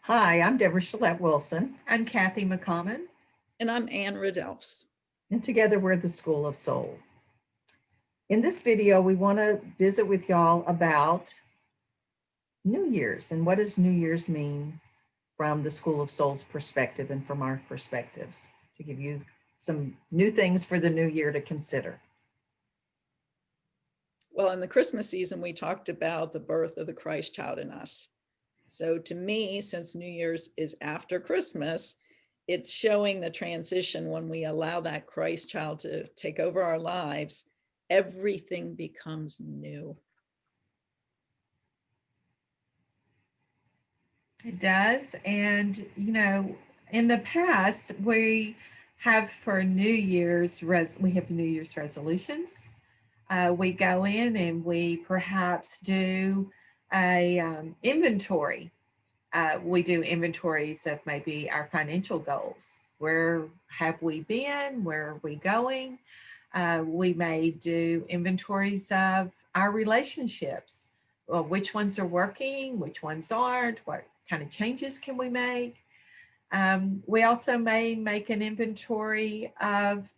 Hi, I'm Deborah Shalette Wilson, I'm Kathy McCommon. And I'm Ann Ridelfs. and together we're the School of Soul. In this video, we want to visit with y'all about New Year's and what does New Year's mean from the School of Soul's perspective and from our perspectives, to give you some new things for the new year to consider. Well, in the Christmas season, we talked about the birth of the Christ child in us. So to me, since New Year's is after Christmas, it's showing the transition when we allow that Christ child to take over our lives, everything becomes new. It does. And, in the past, we have for New Year's, we have New Year's resolutions. We go in and we perhaps do a inventory. We do inventories of maybe our financial goals. Where have we been? Where are we going? We may do inventories of our relationships. Well, which ones are working? Which ones aren't? What kind of changes can we make? We also may make an inventory of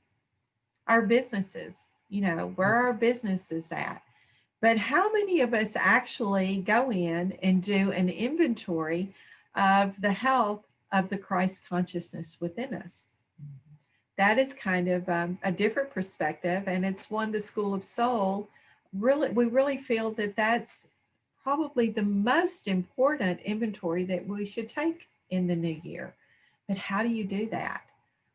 our businesses. Where are our businesses at? But how many of us actually go in and do an inventory of the health of the Christ consciousness within us? That is kind of a different perspective, and it's one the School of Soul we really feel that that's probably the most important inventory that we should take in the new year. But how do you do that?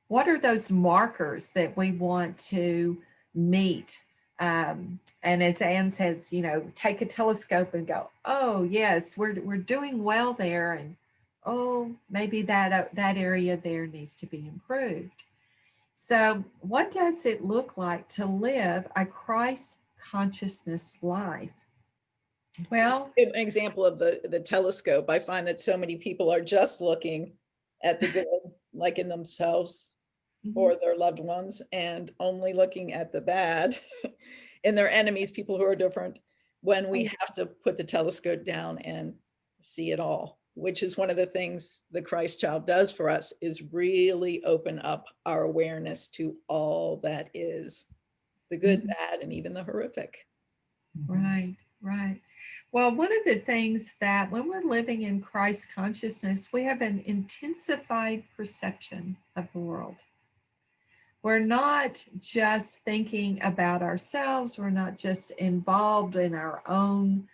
What are those markers that we want to meet? And as Anne says, take a telescope and go, oh yes, we're doing well there, and oh, maybe that area there needs to be improved. So, what does it look like to live a Christ consciousness life? Well, An example of the telescope, I find that so many people are just looking at the good, like in themselves or their loved ones, and only looking at the bad in their enemies, people who are different, when we have to put the telescope down and see it all, which is one of the things the Christ child does for us, is really open up our awareness to all that is, the good, bad, and even the horrific. Right, right. Well, one of the things that when we're living in Christ consciousness, we have an intensified perception of the world. We're not just thinking about ourselves. We're not just involved in our own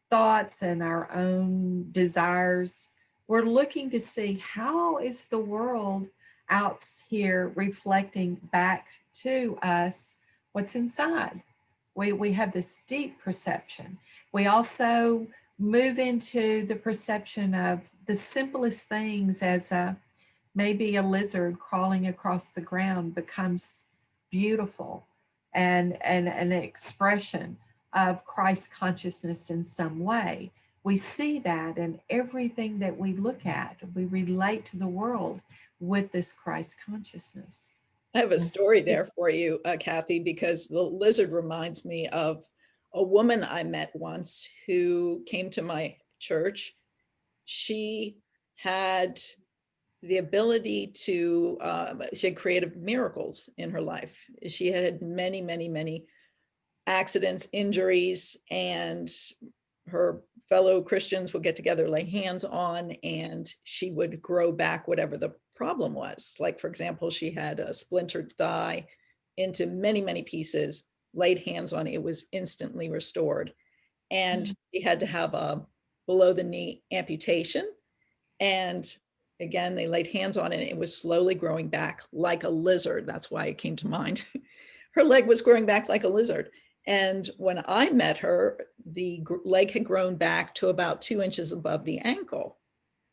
thoughts and our own desires. We're looking to see how is the world out here reflecting back to us what's inside. We have this deep perception. We also move into the perception of the simplest things, as maybe a lizard crawling across the ground becomes beautiful and an expression of Christ consciousness in some way. We see that in everything that we look at. We relate to the world with this Christ consciousness. I have a story there for you, Kathy, because the lizard reminds me of a woman I met once who came to my church. She had the ability to, she had creative miracles in her life. She had many, many, many accidents, injuries, and her fellow Christians would get together, lay hands on, and she would grow back whatever the problem was. Like, for example, she had a splintered thigh into many, many pieces, laid hands on it, it was instantly restored. And she had to have a below the knee amputation. And again, they laid hands on it, and it was slowly growing back like a lizard. That's why it came to mind. Her leg was growing back like a lizard. And when I met her, the leg had grown back to about 2 inches above the ankle.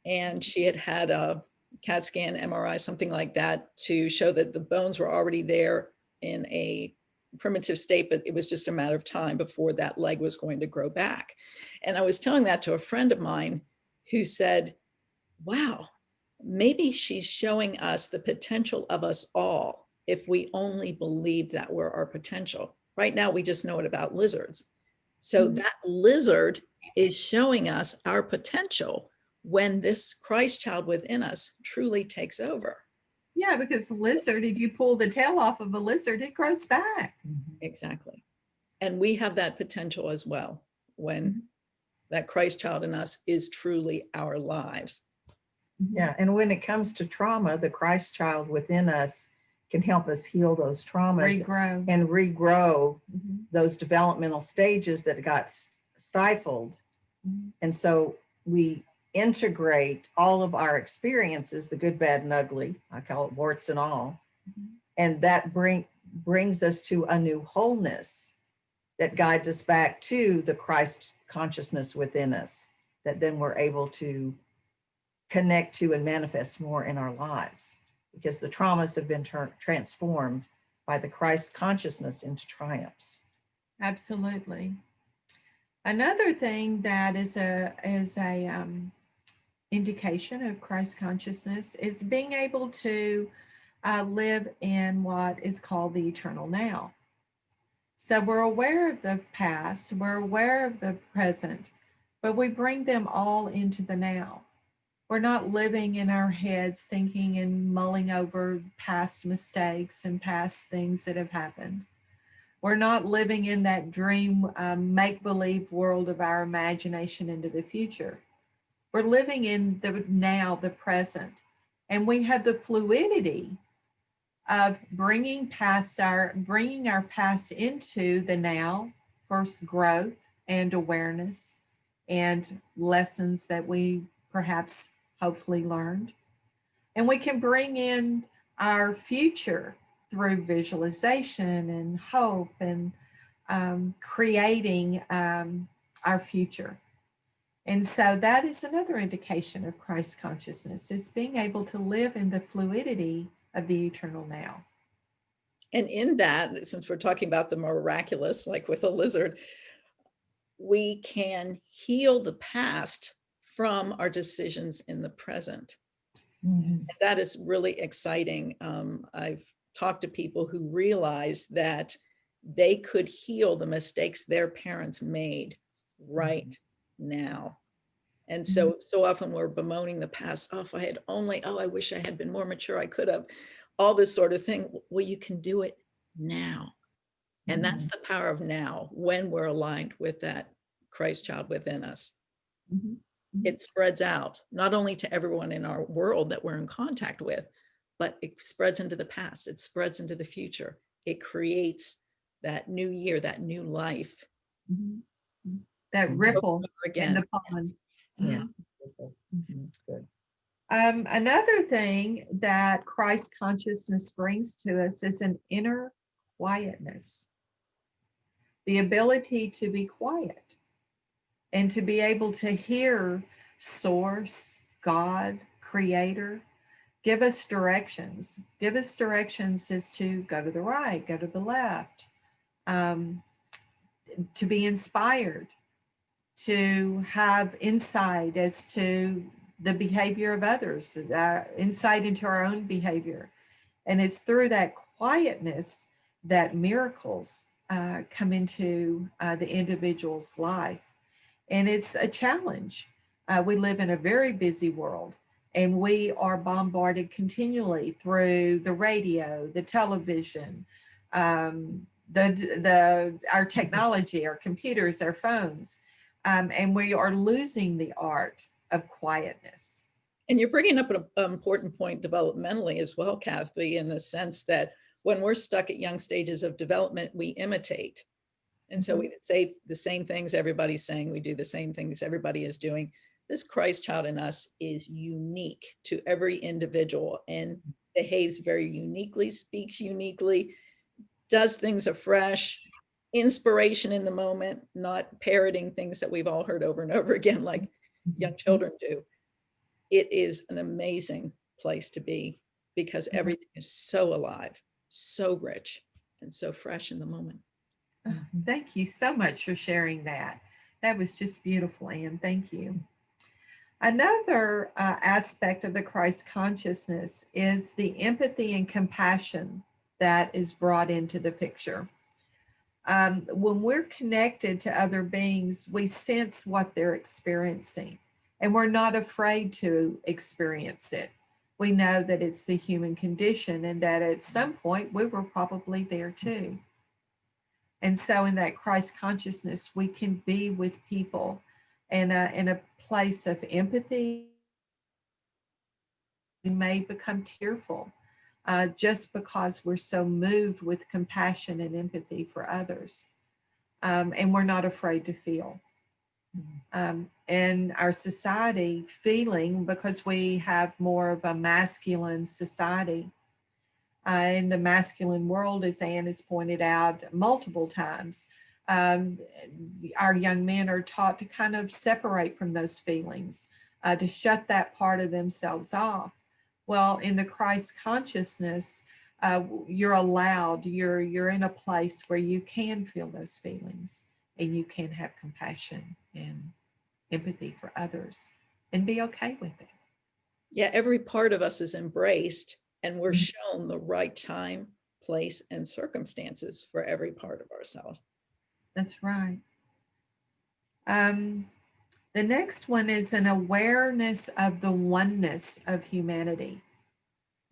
And she had had a CAT scan, MRI, something like that, to show that the bones were already there in a primitive state, but it was just a matter of time before that leg was going to grow back. And I was telling that to a friend of mine who said, wow, maybe she's showing us the potential of us all if we only believe that we're our potential. Right now, we just know it about lizards. So that lizard is showing us our potential when this Christ child within us truly takes over. Yeah, because the lizard, if you pull the tail off of a lizard, it grows back. Exactly. And we have that potential as well when that Christ child in us is truly our lives. Yeah, and when it comes to trauma, the Christ child within us can help us heal those traumas Regrow. and regrow those developmental stages that got stifled. And so we integrate all of our experiences, the good, bad, and ugly, I call it warts and all, and that brings us to a new wholeness that guides us back to the Christ consciousness within us, that then we're able to connect to and manifest more in our lives, because the traumas have been transformed by the Christ consciousness into triumphs. Absolutely. Another thing that is a indication of Christ consciousness is being able to live in what is called the eternal now. So we're aware of the past, we're aware of the present, but we bring them all into the now. We're not living in our heads thinking and mulling over past mistakes and past things that have happened. We're not living in that dream, make-believe world of our imagination into the future. We're living in the now, the present, and we have the fluidity of bringing our past into the now, first growth and awareness and lessons that we perhaps hopefully learned. And we can bring in our future through visualization and hope and creating our future. And so that is another indication of Christ consciousness, is being able to live in the fluidity of the eternal now. And in that, since we're talking about the miraculous, like with a lizard, we can heal the past from our decisions in the present. Yes. That is really exciting. I've talked to people who realize that they could heal the mistakes their parents made right now. And so often we're bemoaning the past. Oh, if I had only, oh, I wish I had been more mature. I could have, all this sort of thing. Well, you can do it now. And that's the power of now, when we're aligned with that Christ child within us. It spreads out, not only to everyone in our world that we're in contact with, but it spreads into the past. It spreads into the future. It creates that new year, that new life. That ripple again. in the pond. Yeah. Good. Another thing that Christ consciousness brings to us is an inner quietness, the ability to be quiet and to be able to hear Source, God, Creator, give us directions. Give us directions as to go to the right, go to the left, to be inspired, to have insight as to the behavior of others, insight into our own behavior. And it's through that quietness that miracles come into the individual's life. And it's a challenge. We live in a very busy world, and we are bombarded continually through the radio, the television, our technology, our computers, our phones. And we are losing the art of quietness. And you're bringing up an important point developmentally as well, Kathy, in the sense that when we're stuck at young stages of development, we imitate. And so we say the same things everybody's saying, we do the same things everybody is doing. This Christ child in us is unique to every individual and behaves very uniquely, speaks uniquely, does things afresh, inspiration in the moment, not parroting things that we've all heard over and over again, like young children do. It is an amazing place to be because everything is so alive, so rich, and so fresh in the moment. Thank you so much for sharing that. That was just beautiful, Anne. Thank you. Another aspect of the Christ consciousness is the empathy and compassion that is brought into the picture. When we're connected to other beings, we sense what they're experiencing. And we're not afraid to experience it. We know that it's the human condition and that at some point we were probably there too. And so in that Christ consciousness, we can be with people in a place of empathy. We may become tearful just because we're so moved with compassion and empathy for others. And we're not afraid to feel. In our society, feeling, because we have more of a masculine society, in the masculine world, as Anne has pointed out multiple times, our young men are taught to kind of separate from those feelings, to shut that part of themselves off. Well, in the Christ consciousness, you're allowed, you're in a place where you can feel those feelings and you can have compassion and empathy for others and be okay with it. Yeah, every part of us is embraced, and we're shown the right time, place, and circumstances for every part of ourselves. That's right. The next one is an awareness of the oneness of humanity,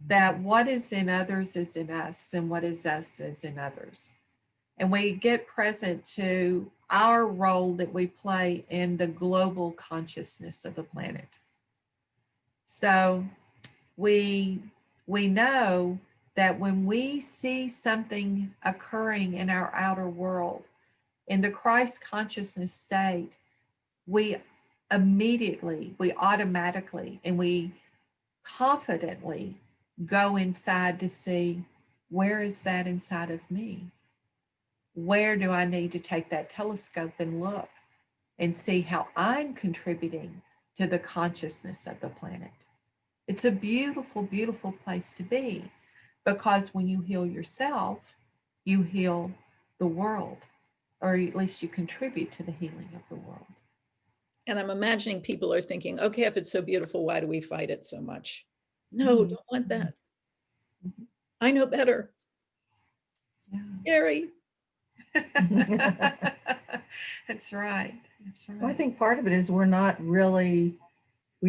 that what is in others is in us, and what is us is in others. And we get present to our role that we play in the global consciousness of the planet. So we know that when we see something occurring in our outer world, in the Christ consciousness state, we immediately, we automatically, and we confidently go inside to see, where is that inside of me? Where do I need to take that telescope and look and see how I'm contributing to the consciousness of the planet? It's a beautiful, beautiful place to be, because when you heal yourself, you heal the world, or at least you contribute to the healing of the world. And I'm imagining people are thinking, okay, if it's so beautiful, why do we fight it so much? No, don't want that. I know better. Yeah. Gary. That's right. That's right. Well, I think part of it is we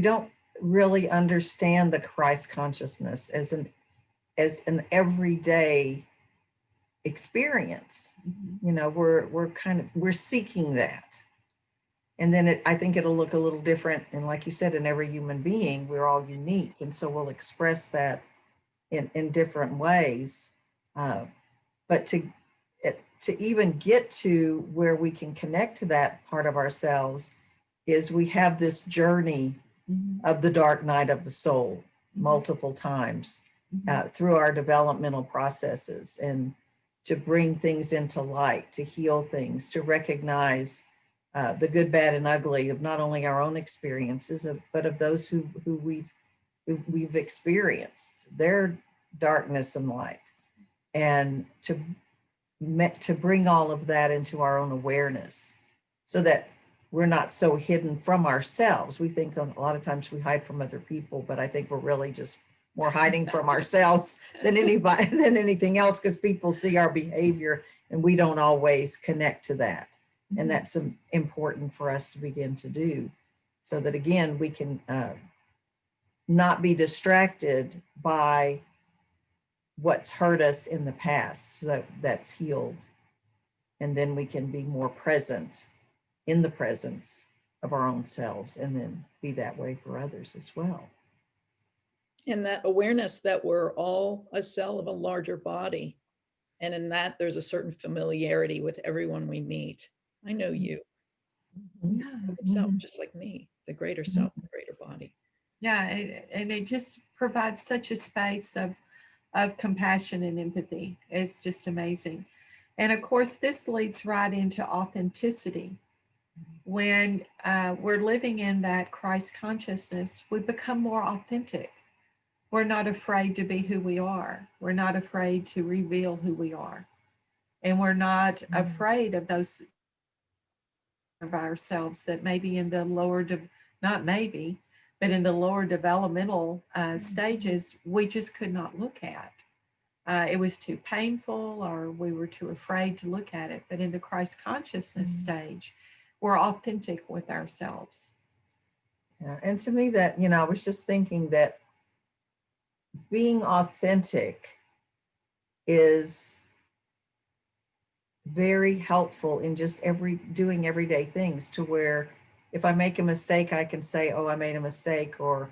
don't really understand the Christ consciousness as an everyday experience. Mm-hmm. You know, we're seeking that. And then I think it'll look a little different. And like you said, in every human being, we're all unique. And so we'll express that in different ways. But to even get to where we can connect to that part of ourselves is we have this journey of the dark night of the soul multiple times through our developmental processes, and to bring things into light, to heal things, to recognize the good, bad, and ugly of not only our own experiences, but of those who we've experienced their darkness and light, and to bring all of that into our own awareness, so that we're not so hidden from ourselves. We think a lot of times we hide from other people, but I think we're really just more hiding from ourselves than anything else, because people see our behavior and we don't always connect to that. And that's important for us to begin to do, so that again, we can not be distracted by what's hurt us in the past, so that's healed. And then we can be more present in the presence of our own selves, and then be that way for others as well. And that awareness that we're all a cell of a larger body. And in that, there's a certain familiarity with everyone we meet. I know you. Yeah. Itself, just like me, the greater self, the greater body. Yeah. And it just provides such a space of compassion and empathy. It's just amazing. And of course, this leads right into authenticity. When we're living in that Christ consciousness, we become more authentic. We're not afraid to be who we are. We're not afraid to reveal who we are. And we're not afraid of those of ourselves that maybe in the lower, not maybe, but in the lower developmental stages, we just could not look at. It was too painful, or we were too afraid to look at it. But in the Christ consciousness stage, we're authentic with ourselves. Yeah. And to me that, I was just thinking that being authentic is very helpful in just doing everyday things, to where if I make a mistake, I can say, oh, I made a mistake, or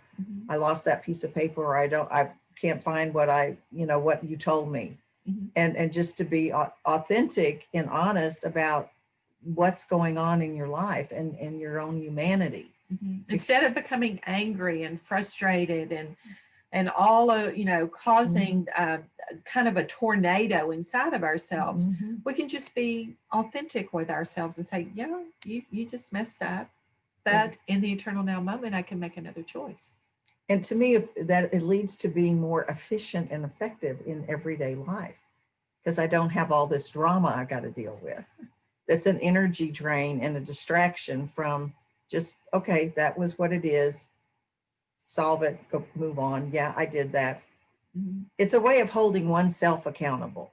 I lost that piece of paper, or I can't find what what you told me. And just to be authentic and honest about what's going on in your life and your own humanity. Instead of becoming angry and frustrated and all of, causing kind of a tornado inside of ourselves, we can just be authentic with ourselves and say, yeah, you just messed up. But in the eternal now moment, I can make another choice. And to me, it leads to being more efficient and effective in everyday life, because I don't have all this drama I got to deal with. That's an energy drain and a distraction from just, okay, that was what it is. Solve it, go move on. Yeah, I did that. It's a way of holding oneself accountable,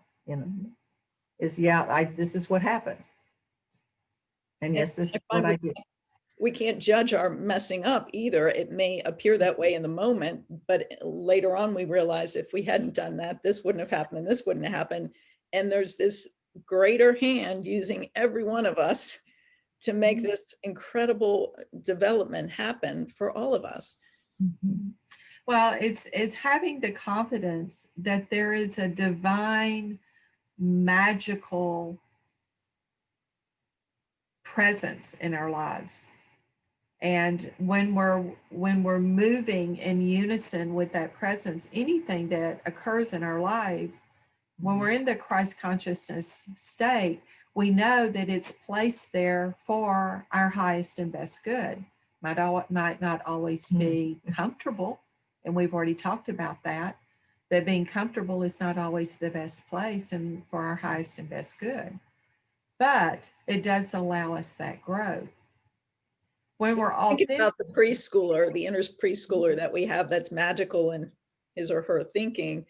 this is what happened. And yes, this is what I did. We can't judge our messing up either. It may appear that way in the moment, but later on we realize if we hadn't done that, this wouldn't have happened and this wouldn't have happened. And there's this greater hand using every one of us to make this incredible development happen for all of us. Well, it's having the confidence that there is a divine, magical presence in our lives. And when we're moving in unison with that presence, anything that occurs in our life, when we're in the Christ consciousness state, we know that it's placed there for our highest and best good. Might not always be comfortable, and we've already talked about that being comfortable is not always the best place and for our highest and best good. But it does allow us that growth. When we're all think about the preschooler, the inner preschooler that we have that's magical in his or her thinking.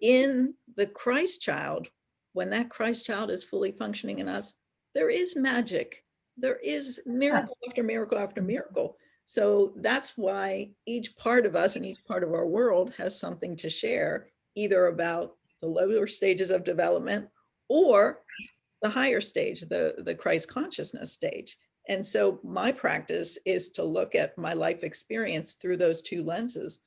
In the Christ child, when that Christ child is fully functioning in us, there is magic. There is miracle after miracle after miracle. So that's why each part of us and each part of our world has something to share, either about the lower stages of development or the higher stage, the Christ consciousness stage. And so my practice is to look at my life experience through those two lenses.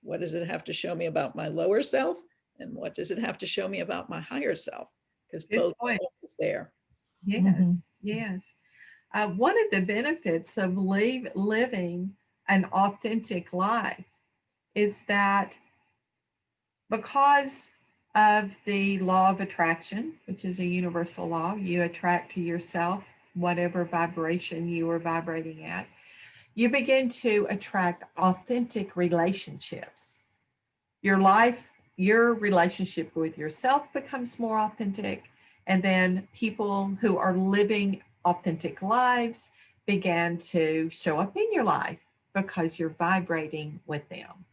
What does it have to show me about my lower self? And what does it have to show me about my higher self? Because both is there. Yes, yes. One of the benefits of living an authentic life is that because of the law of attraction, which is a universal law, you attract to yourself whatever vibration you are vibrating at. You begin to attract authentic relationships. Your life, your relationship with yourself becomes more authentic, and then people who are living authentic lives began to show up in your life because you're vibrating with them.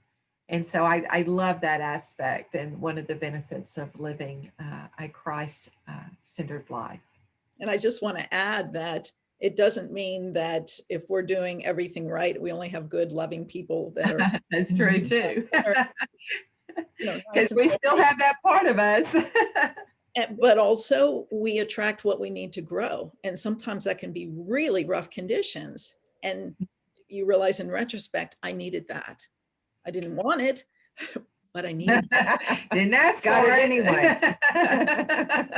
And so I love that aspect, and one of the benefits of living a Christ-centered life. And I just want to add that it doesn't mean that if we're doing everything right, we only have good, loving people that are. That's true too. Because nice we still have that part of us. But also we attract what we need to grow. And sometimes that can be really rough conditions. And you realize in retrospect, I needed that. I didn't want it, but I needed it. Didn't ask Got for it it anyway.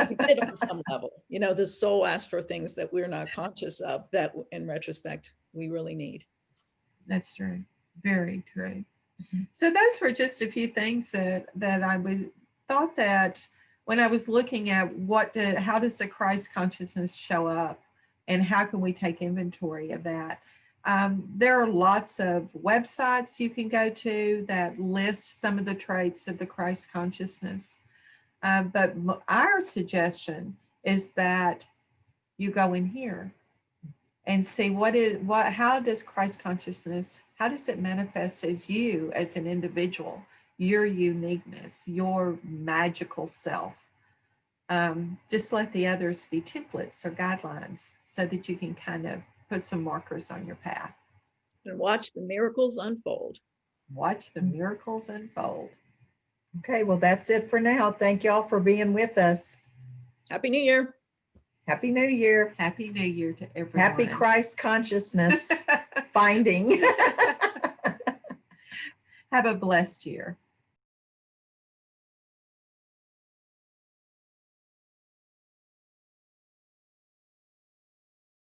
We did on some level. The soul asks for things that we're not conscious of that in retrospect, we really need. That's true. Very true. So those were just a few things that I thought that when I was looking at how does the Christ consciousness show up and how can we take inventory of that? There are lots of websites you can go to that list some of the traits of the Christ consciousness. But our suggestion is that you go in here and see how does Christ consciousness, how does it manifest as you as an individual, your uniqueness, your magical self. Just let the others be templates or guidelines so that you can kind of put some markers on your path. and watch the miracles unfold. Watch the miracles unfold. Okay, well, that's it for now. Thank y'all for being with us. Happy New Year. Happy New Year. Happy New Year to everyone. Happy Christ consciousness finding. Have a blessed year.